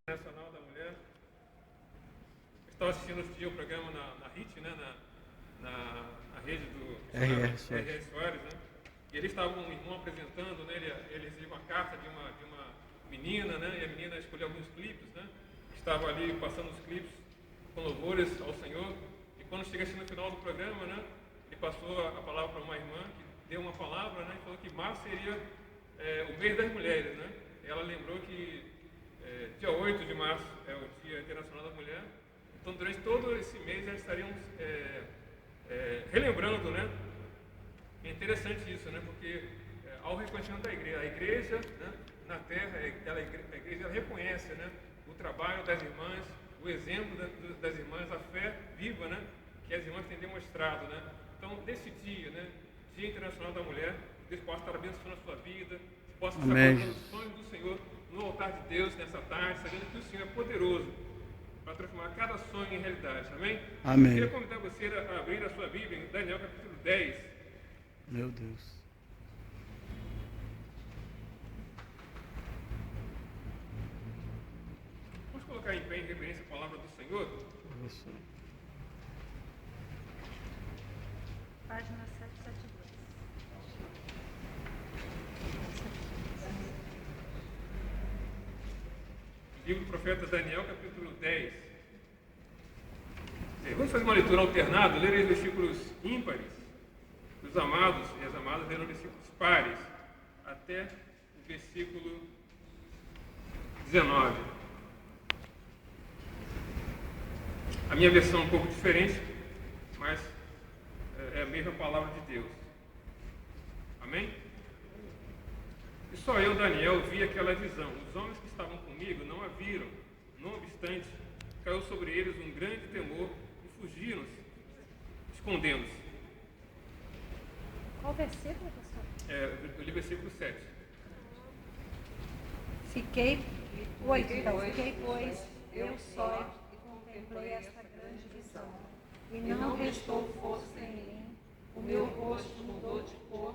Internacional da Mulher. Eu estava assistindo outro dia o programa na HIT, né, na rede do R.R. Soares, né, e eles estavam um irmão apresentando, né, ele recebeu uma carta de uma menina, né, e a menina escolheu alguns clipes, né, estava ali passando os clipes com louvores ao Senhor, e quando chega assim no final do programa, né, ele passou a palavra para uma irmã que deu uma palavra, né, e falou que março seria o mês das mulheres, né. Ela lembrou que dia 8 de março é o Dia Internacional da Mulher, então durante todo esse mês já estariam relembrando, né? É interessante isso, né? Porque ao reconhecimento da igreja, a igreja, né, na terra, a igreja ela reconhece, né, o trabalho das irmãs, o exemplo das irmãs, a fé viva, né, que as irmãs têm demonstrado, né? Então, nesse dia, né, Dia Internacional da Mulher, Deus possa estar abençoando a sua vida, possa estar colocando os sonhos do Senhor no altar de Deus nessa tarde, sabendo que o Senhor é poderoso para transformar cada sonho em realidade. Amém? Amém. Eu queria convidar você a abrir a sua Bíblia em Daniel capítulo 10. Meu Deus. Vamos colocar em pé em reverência a palavra do Senhor? Isso. Página 772. Livro do profeta Daniel, capítulo 10. Vamos fazer uma leitura alternada, ler os versículos ímpares, os amados e as amadas leram versículos pares, até o versículo 19. A minha versão é um pouco diferente, mas é a mesma palavra de Deus. Amém? E só eu, Daniel, vi aquela visão. Os homens que estavam comigo não a viram. Não obstante, caiu sobre eles um grande temor e fugiram-se, escondendo-se. Qual versículo, pastor? Eu li versículo 7. Fiquei, pois, eu só e contemplei esta grande visão, e não restou força em mim, o meu rosto mudou de cor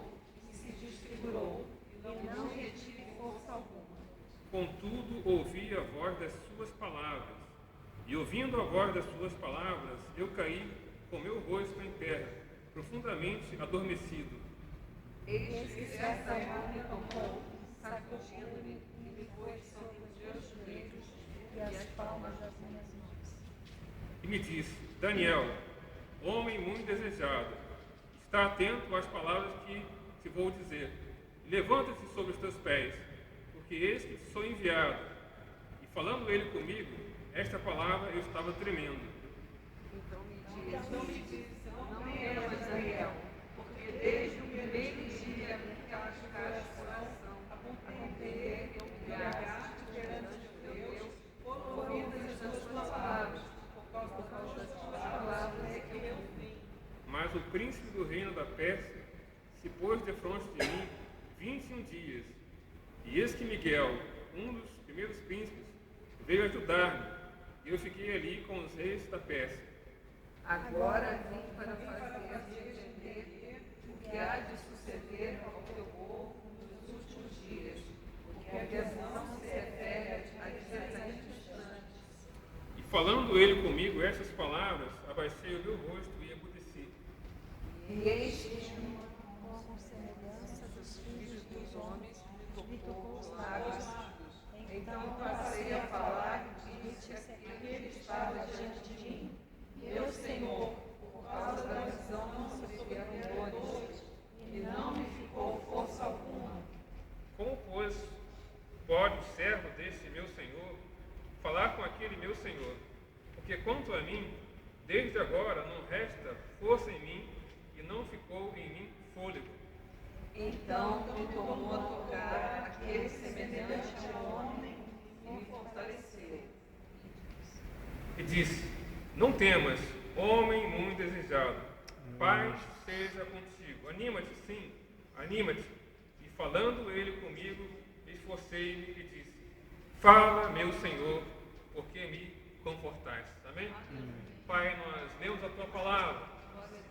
e se desfigurou, e não retive força alguma. Contudo, ouvi a voz das suas palavras, e ouvindo a voz das suas palavras, eu caí com meu rosto em terra, profundamente adormecido. Eis que certa mão me tomou, sacudindo-me, e me pôs sobre os meus joelhos e as palmas das minhas mãos. E me disse: Daniel, homem muito desejado, está atento às palavras que te vou dizer. Levanta-te sobre os teus pés, porque eis que te sou enviado. E falando ele comigo, esta palavra eu estava tremendo. Então me diz, não temas, Daniel, porque desde o primeiro dia que calaste o coração, a compreender que humilhaste perante o Deus, por ouvidas das suas palavras, por causa das suas palavras é que eu vim. Mas o príncipe do reino da Pérsia se pôs defronte de mim 21 dias. E eis que Miguel, um dos primeiros príncipes, veio ajudar-me, e eu fiquei ali com os reis da Pérsia. Agora vim para fazer-te entender o que há de suceder ao teu povo nos últimos dias, porque a visão se refere a dias distantes. E falando ele comigo estas palavras, abaixei o meu rosto e emudeci. E eis que Com semelhança dos filhos dos homens, me tocou os lábios. Então passei a falar e disse a aquele que estava diante de mim: Meu Senhor, por causa da visão não sofreram dores, e não me ficou força alguma. Como, pois, pode o servo desse meu Senhor falar com aquele meu Senhor? Porque quanto a mim, desde agora não resta força em mim, e não ficou em mim fôlego. Então me tornou a tocar aquele semelhante ao homem e me fortaleceu. E disse: Não temas, homem muito desejado, paz seja contigo. Anima-te, sim, anima-te. E falando ele comigo, esforcei-me e disse: Fala, meu Senhor, porque me confortaste. Amém? Pai, nós lemos a tua palavra.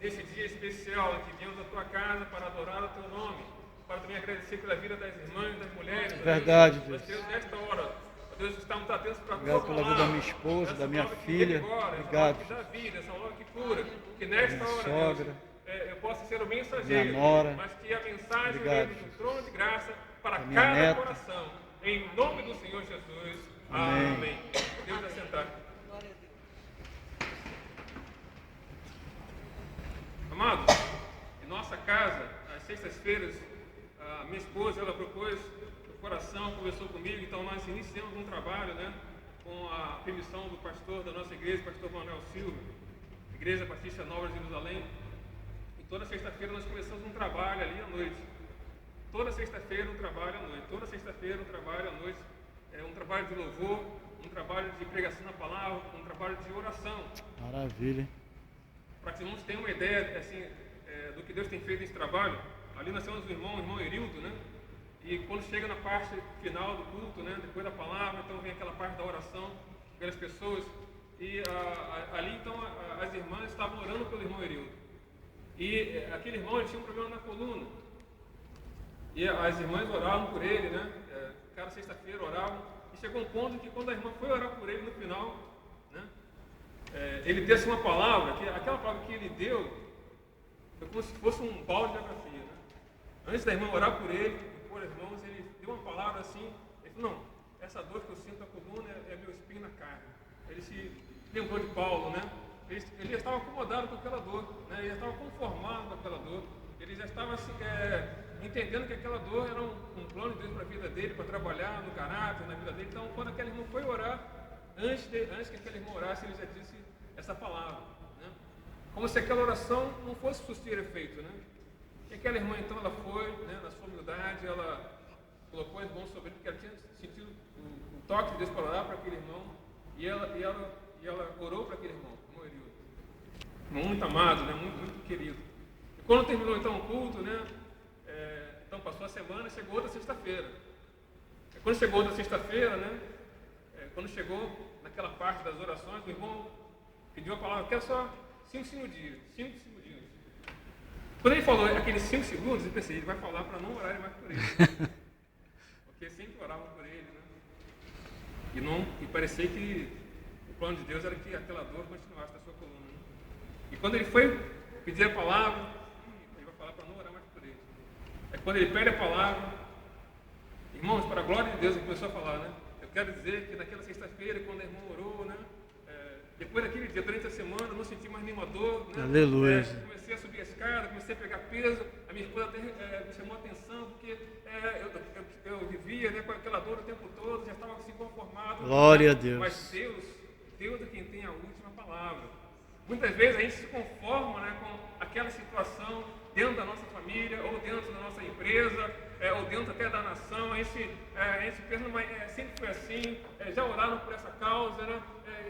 Nesse dia especial em que viemos à tua casa para adorar o teu nome, para também agradecer pela vida das irmãs, das mulheres. Verdade, Nós Deus. queremos nesta hora Deus, estamos atentos para a tua Obrigado pela vida da palavra. minha esposa, Essa da minha palavra que filha. revigora, Obrigado. essa palavra que dá vida, essa palavra que cura. Que nesta Minha hora, sogra. Deus, eu possa ser o mensageiro, Minha nora. mas que a mensagem Obrigado, venha do trono de graça para A minha cada neta. coração. Em nome do Senhor Jesus. Amém. Amém. Deus assentar. Amados, em nossa casa, às sextas-feiras, a minha esposa, ela propôs o coração, conversou comigo, então nós iniciamos um trabalho, né, com a permissão do pastor da nossa igreja, pastor Manuel Silva, Igreja Batista Nova de Jerusalém, e toda sexta-feira nós começamos um trabalho ali à noite. Toda sexta-feira um trabalho à noite, toda sexta-feira um trabalho à noite, um trabalho de louvor, um trabalho de pregação da palavra, um trabalho de oração. Maravilha. Para que os irmãos tenham uma ideia assim, do que Deus tem feito nesse trabalho, ali nós temos o irmão Erildo, né? E quando chega na parte final do culto, né? Depois da palavra, então vem aquela parte da oração pelas pessoas. E ali então as irmãs estavam orando pelo irmão Erildo. E aquele irmão ele tinha um problema na coluna. E as irmãs oravam por ele, né? Cada sexta-feira oravam. E chegou um ponto que quando a irmã foi orar por ele no final, né? Ele desse uma palavra, que aquela palavra que ele deu foi como se fosse um balde de água fria, né? Antes da irmã orar por ele, por as mãos, ele deu uma palavra assim, ele falou, não, essa dor que eu sinto na coluna é meu espinho na carne. Ele se lembrou de Paulo, né? Ele já estava acomodado com aquela dor, né? Ele já estava conformado com aquela dor, ele já estava entendendo que aquela dor era um plano de Deus para a vida dele, para trabalhar no caráter, na vida dele. Então, quando aquele irmão foi orar, antes que aquele irmão orasse, ele já disse essa palavra, né? Como se aquela oração não fosse surtir efeito, né? E aquela irmã, então, ela foi, né, na sua humildade, ela colocou as mãos sobre ele, porque ela tinha sentido o toque de Deus para orar para aquele irmão, e ela orou para aquele irmão Erildo. Irmão muito amado, né, muito querido. E quando terminou, então, o culto, né, então passou a semana, chegou outra sexta-feira. Quando chegou outra sexta-feira, né, quando chegou naquela parte das orações, o irmão pediu a palavra, quero só 5 segundinhos. Quando ele falou aqueles 5 segundos, eu pensei, ele vai falar para não orarem mais por ele. Porque sempre oravam por ele, né? E parecia que o plano de Deus era que aquela dor continuasse na sua coluna, né? E quando ele foi pedir a palavra, ele vai falar para não orar mais por ele. É quando ele pede a palavra, irmãos, para a glória de Deus, ele começou a falar, né? Eu quero dizer que naquela sexta-feira, quando a irmã orou, né? Depois daquele dia, durante a semana, eu não senti mais nenhuma dor, né? Aleluia. Comecei a subir a escada, comecei a pegar peso, a minha esposa até me chamou a atenção, porque eu vivia, né, com aquela dor o tempo todo, já estava assim conformado. Glória, né? a Deus. Mas Deus é quem tem a última palavra. Muitas vezes a gente se conforma, né, com aquela situação dentro da nossa família, ou dentro da nossa empresa, ou dentro até da nação. A gente pensa, mas sempre foi assim, já oraram por essa causa, né?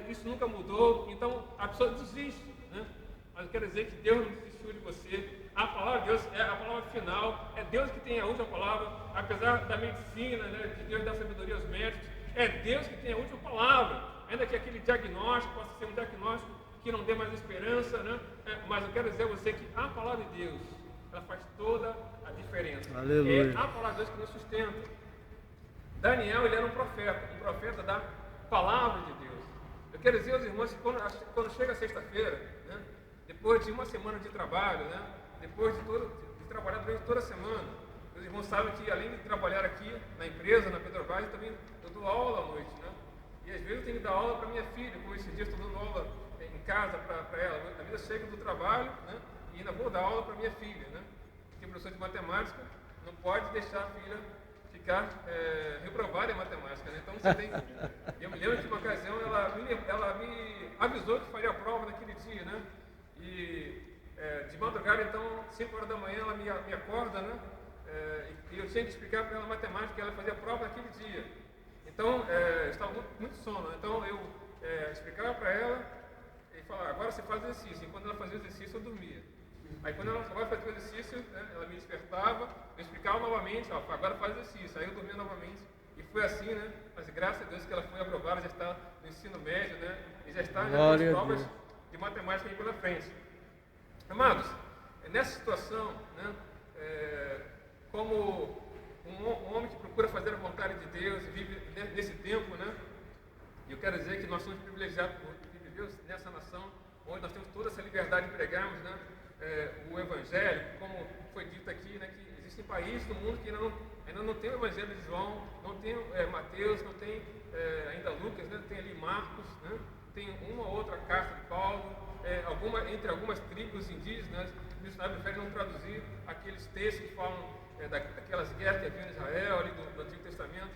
Isso nunca mudou, então a pessoa desiste, né? Mas eu quero dizer que Deus não desistiu de você. A palavra de Deus é a palavra final, é Deus que tem a última palavra, apesar da medicina, né, de Deus dar sabedoria aos médicos, é Deus que tem a última palavra, ainda que aquele diagnóstico possa ser um diagnóstico que não dê mais esperança, né? Mas eu quero dizer a você que a palavra de Deus, ela faz toda a diferença. Aleluia. É a palavra de Deus que nos sustenta. Daniel, ele era um profeta da palavra de Deus. Eu quero dizer aos irmãos que quando chega sexta-feira, né, depois de uma semana de trabalho, né, depois de trabalhar durante toda a semana, os irmãos sabem que além de trabalhar aqui na empresa, na Petrobras, também eu dou aula à noite, né? E às vezes eu tenho que dar aula para minha filha, como esses dias estou dando aula em casa para ela. A vida chega do trabalho, né, e ainda vou dar aula para minha filha, né? Porque professor de matemática não pode deixar a filha ficar reprovada em matemática, né? Então você tem. Eu me lembro de uma ocasião, ela me avisou que faria a prova naquele dia, né? E de madrugada, então, 5 horas da manhã, ela me acorda, né? E eu tinha que explicar para ela matemática, que ela fazia a prova naquele dia. Então, eu estava muito sono, então eu explicava para ela e falava, agora você faz exercício. E quando ela fazia o exercício, eu dormia. Aí quando ela acabava de fazer o exercício, né, ela me despertava, eu explicava novamente, ó, agora faz exercício. Aí eu dormia novamente. E foi assim, né? Mas graças a Deus que ela foi aprovada, já está no ensino médio, né? E já está nas provas de matemática aí pela frente. Amados, nessa situação, né, como um homem que procura fazer a vontade de Deus, vive nesse tempo, né? E eu quero dizer que nós somos privilegiados por viver nessa nação, onde nós temos toda essa liberdade de pregarmos, né? O Evangelho, como foi dito aqui, né? Que existem países do mundo que ainda não tem o Evangelho de João, não tem Mateus, não tem ainda Lucas, né? Tem ali Marcos, né? Tem uma ou outra carta de Paulo, entre algumas tribos indígenas, os missionários preferem não traduzir aqueles textos que falam daquelas guerras que haviam em Israel, ali do Antigo Testamento,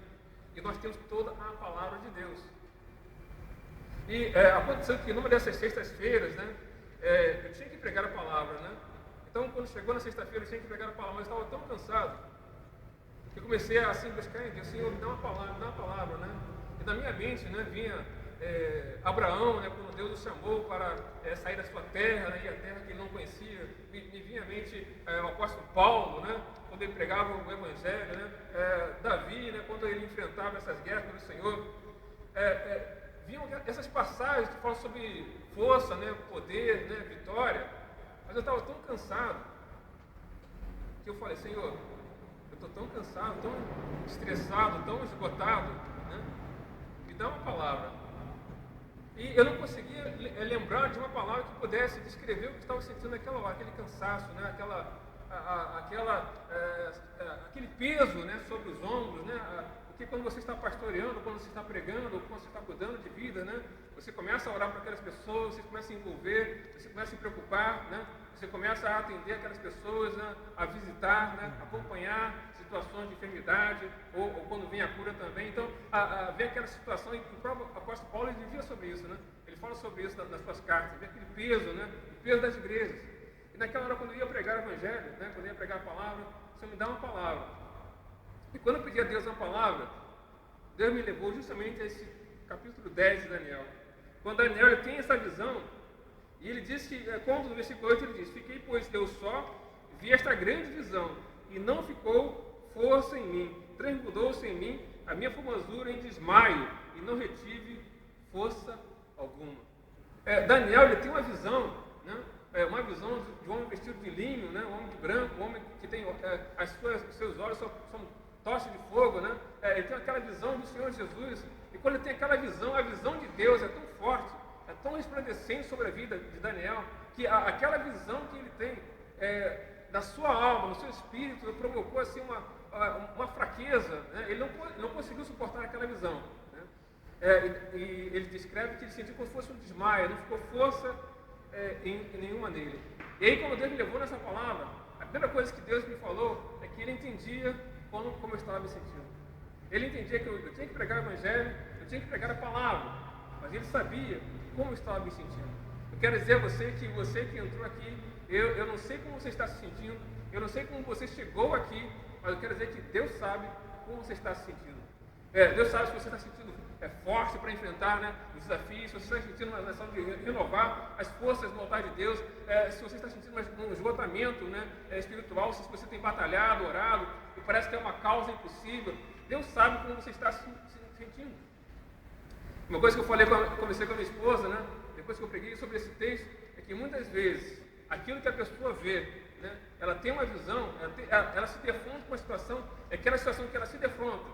e nós temos toda a palavra de Deus. E aconteceu que numa dessas sextas-feiras, né, eu tinha que pregar a palavra, né? Então, quando chegou na sexta-feira, eu tinha que pregar a palavra, mas eu estava tão cansado que eu comecei a assim, buscar em Deus, Senhor, me dá uma palavra, né? E na minha mente, né, vinha Abraão, né, quando Deus o chamou para sair da sua terra, né, e a terra que ele não conhecia, me vinha à mente o apóstolo Paulo, né, quando ele pregava o Evangelho, né, Davi, né, quando ele enfrentava essas guerras pelo Senhor. Vinham essas passagens que falam sobre força, né, poder, né, vitória, mas eu estava tão cansado que eu falei, Senhor, eu estou tão cansado, tão estressado, tão esgotado, né, me dá uma palavra. E eu não conseguia lembrar de uma palavra que pudesse descrever o que estava sentindo naquela hora, aquele cansaço, né, aquele peso, né, sobre os ombros, né, porque quando você está pastoreando, quando você está pregando, quando você está cuidando de vida, né, você começa a orar para aquelas pessoas, você começa a envolver, você começa a se preocupar, né, você começa a atender aquelas pessoas, né, a visitar, né, acompanhar situações de enfermidade, ou quando vem a cura também. Então, vem aquela situação, e o próprio apóstolo Paulo ele vivia sobre isso, né? Ele fala sobre isso nas suas cartas, vê aquele peso, né? O peso das igrejas. E naquela hora, quando eu ia pregar o Evangelho, né? Quando eu ia pregar a palavra, o Senhor me dá uma palavra. E quando eu pedi a Deus uma palavra, Deus me levou justamente a esse capítulo 10 de Daniel. Quando Daniel ele tem essa visão, e ele diz que, quando no versículo 8 ele diz, fiquei, pois, eu só, vi esta grande visão, e não ficou força em mim, transbordou-se em mim a minha formosura em desmaio, e não retive força alguma. Daniel ele tem uma visão, né? Uma visão de um homem vestido de linho, né? Um homem de branco, um homem que tem os seus olhos são tochas de fogo, né? Ele tem aquela visão do Senhor Jesus, e quando ele tem aquela visão, a visão de Deus é tão forte, é tão resplandecente sobre a vida de Daniel, que aquela visão que ele tem na sua alma, no seu espírito, provocou assim uma fraqueza, né? Ele não conseguiu suportar aquela visão, né? E ele descreve que ele sentiu como se fosse um desmaio, não ficou força em nenhuma nele. E aí, quando Deus me levou nessa palavra, a primeira coisa que Deus me falou é que ele entendia como eu estava me sentindo. Ele entendia que eu tinha que pregar o Evangelho, eu tinha que pregar a palavra, mas ele sabia como eu estava me sentindo. Eu quero dizer a você que entrou aqui, eu não sei como você está se sentindo, eu não sei como você chegou aqui, mas eu quero dizer que Deus sabe como você está se sentindo. Deus sabe se você está se sentindo forte para enfrentar, né, os desafios, se você está sentindo uma necessidade de renovar as forças do altar de Deus, se você está sentindo um esgotamento, né, espiritual, se você tem batalhado, orado, e parece que é uma causa impossível. Deus sabe como você está se sentindo. Uma coisa que eu comecei com a minha esposa, né, depois que eu preguei sobre esse texto, é que muitas vezes aquilo que a pessoa vê, né, ela tem uma visão, ela se defronta com uma situação, é aquela situação que ela se defronta,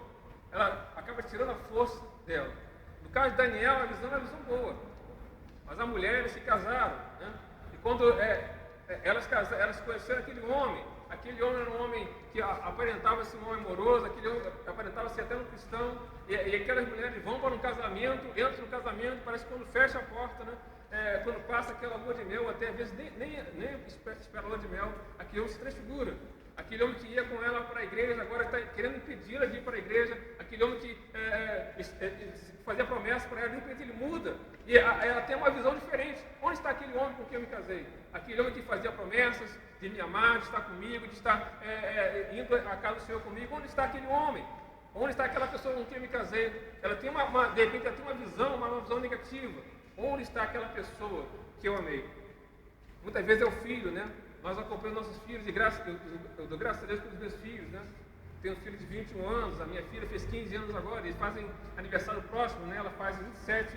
ela acaba tirando a força dela. No caso de Daniel, a visão é uma visão boa, mas a mulher, eles se casaram, né, e quando elas conheceram aquele homem era um homem que aparentava ser um homem amoroso, aquele homem aparentava ser até um cristão, e aquelas mulheres vão para um casamento, entram no casamento, parece que quando fecha a porta, né, quando passa aquela lua de mel, até às vezes nem espera a lua de mel, aquele homem se transfigura. Aquele homem que ia com ela para a igreja, agora está querendo impedi-la de ir para a igreja. Aquele homem que fazia promessa para ela, de repente ele muda. E ela tem uma visão diferente. Onde está aquele homem com quem eu me casei? Aquele homem que fazia promessas de me amar, de estar comigo, de estar indo à casa do Senhor comigo. Onde está aquele homem? Onde está aquela pessoa com quem eu me casei? Ela tem de repente ela tem uma visão negativa. Onde está aquela pessoa que eu amei? Muitas vezes é o filho, né? Nós acompanhamos nossos filhos, eu dou graças a Deus pelos meus filhos, né? Tenho um filho de 21 anos, a minha filha fez 15 anos agora, eles fazem aniversário próximo, né? Ela faz 27,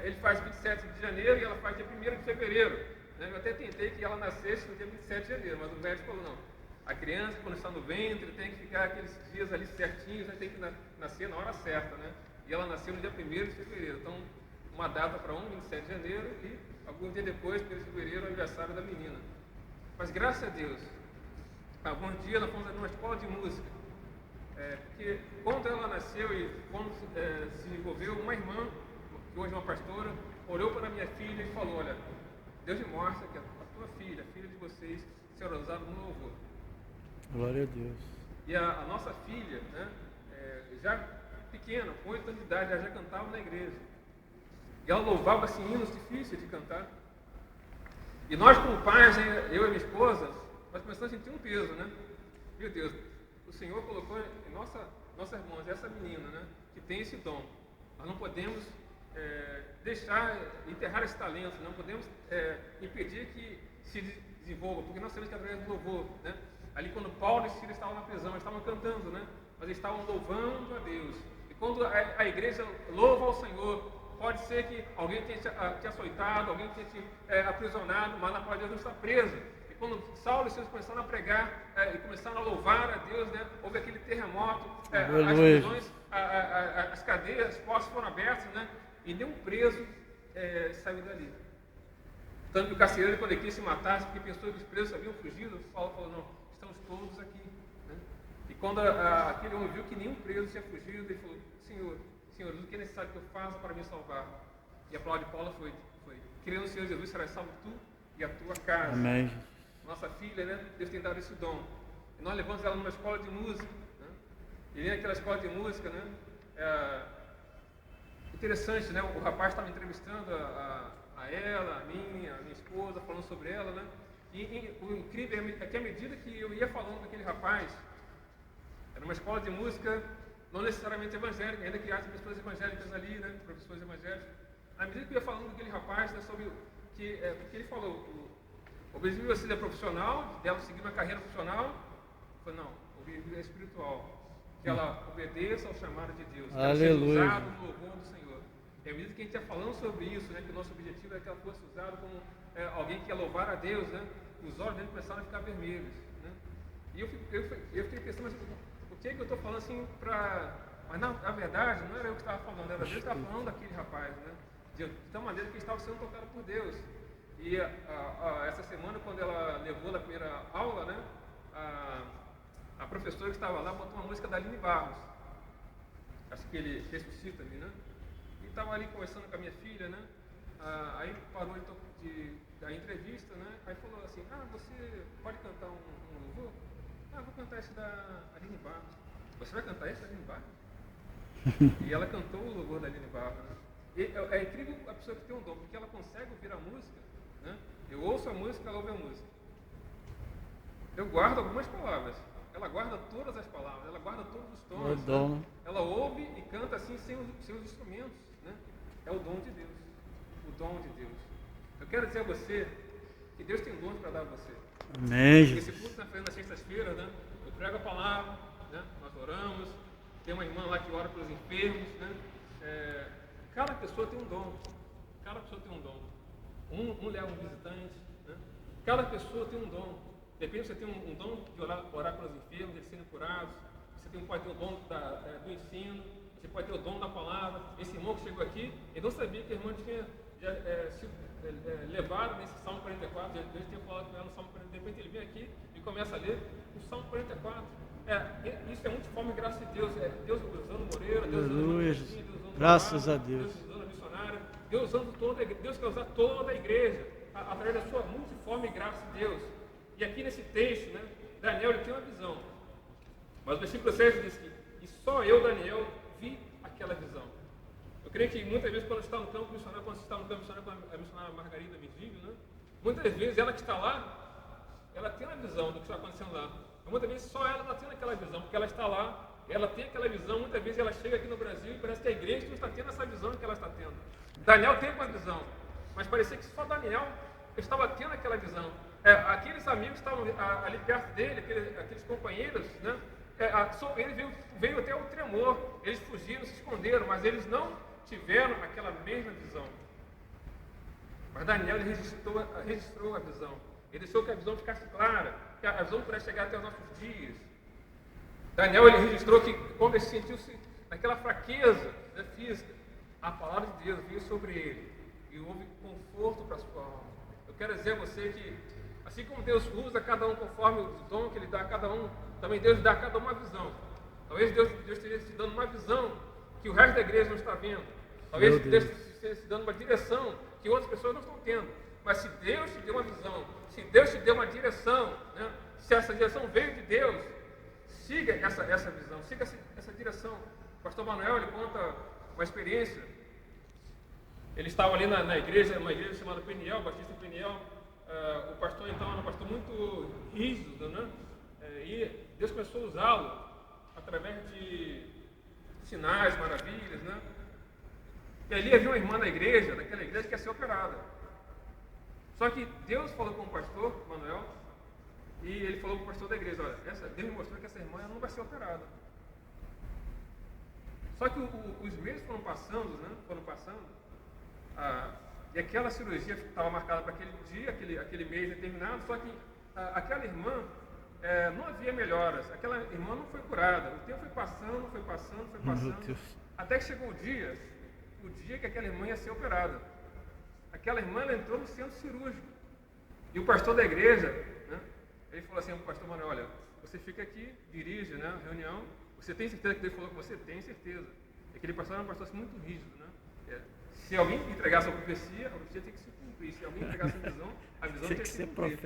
ele faz 27 de janeiro e ela faz dia 1º de fevereiro. Né? Eu até tentei que ela nascesse no dia 27 de janeiro, mas o médico falou não. A criança, quando está no ventre, tem que ficar aqueles dias ali certinhos, tem que nascer na hora certa, né? E ela nasceu no dia 1º de fevereiro. Então, uma data para 27 de janeiro e algum dia depois, 1º de fevereiro, o aniversário da menina. Mas graças a Deus, algum dia nós fomos numa escola de música. Porque quando ela nasceu e quando se envolveu, uma irmã, que hoje é uma pastora, olhou para a minha filha e falou: olha, Deus me mostra que a tua filha, a filha de vocês, será usada no louvor. Glória a Deus. E a nossa filha, né, já pequena, com 8 anos de idade, ela já cantava na igreja. E ela louvava assim, hinos difíceis de cantar. E nós, como pais, eu e minha esposa, nós começamos a sentir um peso, né? Meu Deus, o Senhor colocou em nossas mãos essa menina, né, que tem esse dom. Nós não podemos deixar enterrar esse talento, não podemos impedir que se desenvolva, porque nós sabemos que através do louvor, né? Ali quando Paulo e Silas estavam na prisão, eles estavam cantando, né? Mas eles estavam louvando a Deus. E quando a igreja louva ao Senhor, pode ser que alguém tenha te açoitado, alguém tenha te aprisionado, mas na palavra de Deus não está preso. E quando Saulo e Silas começaram a pregar e começaram a louvar a Deus, né? Houve aquele terremoto, as prisões, as cadeias, as portas foram abertas, né? E nenhum preso saiu dali. Tanto que o carcereiro, quando ele quis se matar, porque pensou que os presos haviam fugido, falou: não, estamos todos aqui. Né? E quando aquele homem viu que nenhum preso tinha fugido, ele falou: Senhor, o que é necessário que eu faça para me salvar? E a palavra de Paulo foi: crê no Senhor Jesus, serás salvo tu e a tua casa. Amém. Nossa filha, né? Deus tem dado esse dom. E nós levamos ela numa escola de música. Né? E naquela escola de música, né? Interessante, né? O rapaz estava entrevistando a ela, a minha esposa, falando sobre ela, né? E o incrível é que à medida que eu ia falando daquele rapaz, era uma escola de música não necessariamente evangélica, ainda que haja pessoas evangélicas ali, né? Professores evangélicos. À medida que eu ia falando daquele rapaz, né, sobre porque ele falou, o objetivo é ser profissional, dela seguir uma carreira profissional. Eu falei: não, o objetivo é espiritual, que ela obedeça ao chamado de Deus, que ela seja usada no louvor do Senhor. E à medida que a gente ia falando sobre isso, né, que o nosso objetivo é que ela fosse usada como alguém que ia louvar a Deus, né, os olhos dele começaram a ficar vermelhos. Né? E eu fiquei pensando, mas por que eu estou falando assim para... Mas na verdade, não era eu que estava falando, era Deus que estava falando daquele rapaz, né? De tal maneira que ele estava sendo tocado por Deus. E essa semana, quando ela levou na primeira aula, né, a professora que estava lá botou uma música da Aline Barros. Acho que ele ressuscita ali, né? E estava ali conversando com a minha filha, né? Aí parou da entrevista, né? Aí falou assim: você pode cantar um louvor? Vou cantar esse da Aline Barros. Você vai cantar esse da Aline Barros? E ela cantou o louvor da Aline Barros, né? E é incrível a pessoa que tem um dom, porque ela consegue ouvir a música, né? Eu ouço a música, ela ouve a música. Eu guardo algumas palavras, ela guarda todas as palavras, ela guarda todos os tons, né? Ela ouve e canta assim sem os instrumentos, né? É o dom de Deus, o dom de Deus. Eu quero dizer a você que Deus tem dons para dar a você. Amém. Esse culto está fazendo nas sextas-feiras, né? Eu prego a palavra, né? Nós oramos, tem uma irmã lá que ora pelos enfermos, né? Cada pessoa tem um dom. Cada pessoa tem um dom. Um leva um visitante, né? Cada pessoa tem um dom. Depende, você tem um dom de orar pelos enfermos, eles serem curados. Você pode ter o dom do ensino. Você pode ter o dom da palavra. Esse irmão que chegou aqui, ele não sabia que a irmã tinha sido levado nesse Salmo 44. Deus tinha falado com ela no Salmo 44. De repente ele vem aqui e começa a ler o Salmo 44. Isso é muito forma e graça de Deus. Deus usando Moreira, Deus usando Cristina, Deus usando graças a Deus. Deus usando a missionária, Deus usando toda a igreja. Deus quer usar toda a igreja através da sua multiforme graça de Deus. E aqui nesse texto, né, Daniel ele tem uma visão. Mas o versículo 6 diz que só eu, Daniel, vi aquela visão. Eu creio que muitas vezes quando está no campo missionário, quando você está no campo missionário com a missionária Margarida Virgílio, né, muitas vezes ela que está lá, ela tem uma visão do que está acontecendo lá. Mas muitas vezes só ela está tendo aquela visão, porque ela está lá, ela tem aquela visão. Muitas vezes ela chega aqui no Brasil e parece que a igreja não está tendo essa visão que ela está tendo. Daniel teve uma visão, mas parecia que só Daniel estava tendo aquela visão. Aqueles amigos que estavam ali perto dele, aqueles companheiros, né? Ele veio até o tremor, eles fugiram, se esconderam, mas eles não tiveram aquela mesma visão. Mas Daniel registrou a visão, ele deixou que a visão ficasse clara. que a visão pudesse chegar até os nossos dias. Daniel, ele registrou que quando ele sentiu-se naquela fraqueza, né, física, a palavra de Deus veio sobre ele e houve conforto para a sua alma. Eu quero dizer a você que, assim como Deus usa cada um conforme o dom que Ele dá a cada um, também Deus dá a cada um uma visão. Talvez Deus esteja te dando uma visão que o resto da igreja não está vendo. Talvez Deus esteja te dando uma direção que outras pessoas não estão tendo. Mas se Deus te deu uma visão, se Deus te deu uma direção, né, se essa direção veio de Deus, siga essa visão, siga essa direção. O pastor Manuel, ele conta uma experiência. Ele estava ali na igreja, uma igreja chamada Peniel, Batista Peniel. O pastor então era um pastor muito rígido, né? E Deus começou a usá-lo através de sinais, maravilhas, né? E ali havia uma irmã daquela igreja que ia ser operada. Só que Deus falou com o pastor Manuel e ele falou com o pastor da igreja: olha, Deus me mostrou que essa irmã não vai ser operada. Só que os meses foram passando, e aquela cirurgia estava marcada para aquele dia, aquele mês determinado, só que aquela irmã não havia melhoras, aquela irmã não foi curada. O tempo foi passando, até que chegou o dia que aquela irmã ia ser operada. Aquela irmã, ela entrou no centro cirúrgico. E o pastor da igreja, né, ele falou assim para o pastor Manuel: olha, você fica aqui, dirige, né, a reunião. Você tem certeza que Deus falou com você? Tem certeza. Aquele pastor era um pastor assim, muito rígido, né? Se alguém entregasse a profecia tem que se cumprir. Se alguém entregasse a visão tem que se cumprir.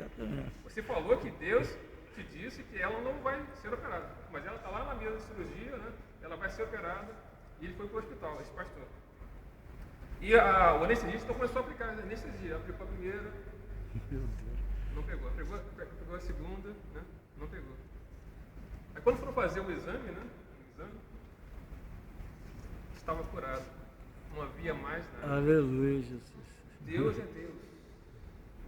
Você falou que Deus te disse que ela não vai ser operada, mas ela está lá na mesa de cirurgia, né? Ela vai ser operada. E ele foi para o hospital, esse pastor. E o anestesista começou a aplicar anestesia. Aplicou a primeira, não pegou. Pegou a segunda, né? Não pegou. Aí quando foram fazer o exame, né? Estava curado. Não havia mais nada. Aleluia, Jesus. Deus é Deus.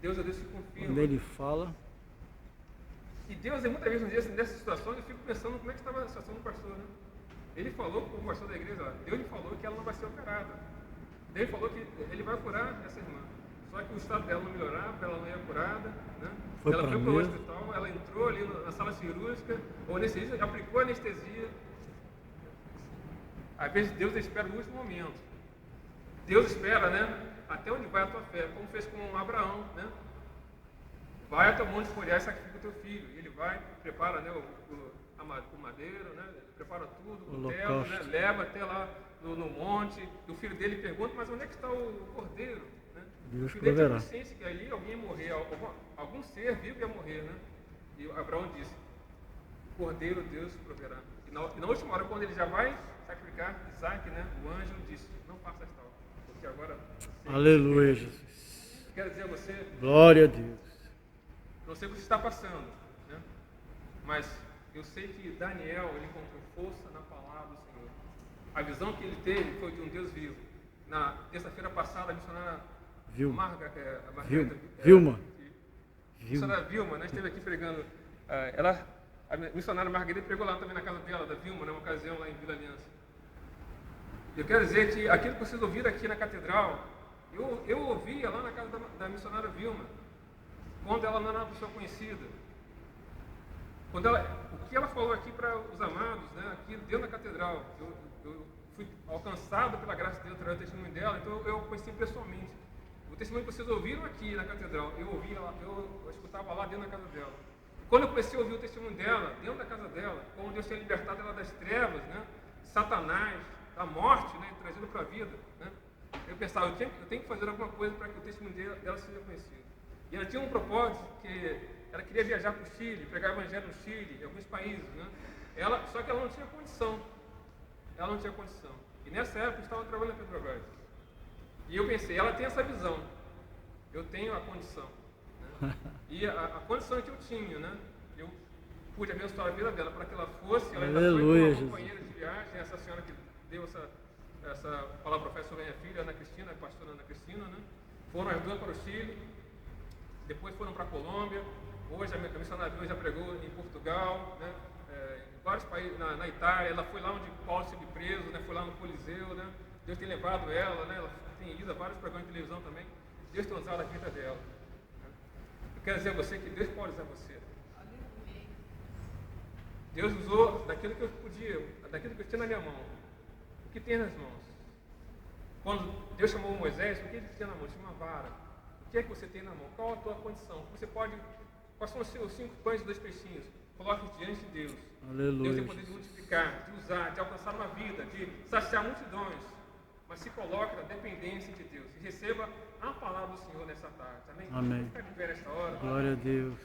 Deus é Deus que confirma. Quando Ele fala. E Deus, muitas vezes, nessa situação, eu fico pensando como é que estava a situação do pastor, né? Ele falou com o pastor da igreja: ó, Deus lhe falou que ela não vai ser operada. Deus falou que Ele vai curar essa irmã. Só que o estado dela não melhorava, ela não ia curada, né? Ela foi para o hospital, ela entrou ali na sala cirúrgica, o anestesista aplicou a anestesia. Às vezes Deus espera o último momento. Deus espera, né? Até onde vai a tua fé, como fez com Abraão, né? Vai até o monte Moriá e sacrifica o teu filho. E ele vai, prepara, né, o madeiro, né? Prepara tudo, o terno, né? Leva até lá no monte. E o filho dele pergunta: mas onde é que está o cordeiro? Né? Deus o filho dele proverá. tem consciência que ali alguém ia morrer, algum ser vivo ia morrer, né? E Abraão disse: cordeiro Deus proverá. E na última hora, quando ele já vai sacrificar Isaac, né? O anjo disse: não faças tal, porque agora... Aleluia, Jesus. Quero dizer a você... Glória a Deus. Não sei o que você está passando, né? Mas eu sei que Daniel, ele encontrou força na palavra do Senhor. A visão que ele teve foi de um Deus vivo. Na terça-feira passada, a missionária Vilma. Vilma. Missionária Vilma, né? Esteve aqui pregando. A missionária Margarida pregou lá também na casa dela, da Vilma, numa ocasião lá em Vila Aliança. Eu quero dizer que aquilo que vocês ouviram aqui na catedral, eu ouvia lá na casa da missionária Vilma, quando ela não era uma pessoa conhecida. O que ela falou aqui para os amados, né, aqui dentro da catedral, eu fui alcançado pela graça de Deus através do testemunho dela, então eu conheci pessoalmente. O testemunho que vocês ouviram aqui na catedral, eu escutava lá dentro da casa dela. Quando eu comecei a ouvir o testemunho dela, dentro da casa dela, como Deus tinha libertado ela das trevas, né, Satanás, da morte, né, trazido para a vida, né, eu pensava: eu tenho que fazer alguma coisa para que o testemunho dela seja conhecido. E ela tinha um propósito, que ela queria viajar para o Chile, pregar o evangelho no Chile, em alguns países, né? Só que ela não tinha condição. E nessa época eu estava trabalhando na Petrobras. E eu pensei: ela tem essa visão, eu tenho a condição. Né? E a condição que eu tinha, né? Eu pude abençoar a vida dela para que ela fosse. Ela ainda foi uma companheira de viagem, essa senhora que deu essa palavra professora, minha filha, Ana Cristina, a pastora Ana Cristina, né? Foram as duas para o Chile. Depois foram para a Colômbia. Hoje a missionária já pregou em Portugal, né? Em vários países, na Itália. Ela foi lá onde Paulo esteve preso, né? Foi lá no Coliseu, né? Deus tem levado ela, né? Ela tem ido a vários programas de televisão também. Deus tem usado a vida dela. Né? Eu quero dizer a você que Deus pode usar você. Deus usou daquilo que eu podia, daquilo que eu tinha na minha mão. O que tem nas mãos? Quando Deus chamou Moisés, o que ele tinha na mão? Tinha uma vara. O que é que você tem na mão? Qual a tua condição? Quais são os seus 5 pães e 2 peixinhos? Coloque diante de Deus. Aleluia. Deus tem poder de multiplicar, de usar, de alcançar uma vida, de saciar multidões. Mas se coloque na dependência de Deus. E receba a palavra do Senhor nessa tarde. Amém? Amém. Vamos ficar de pé nesta hora. Glória a Deus.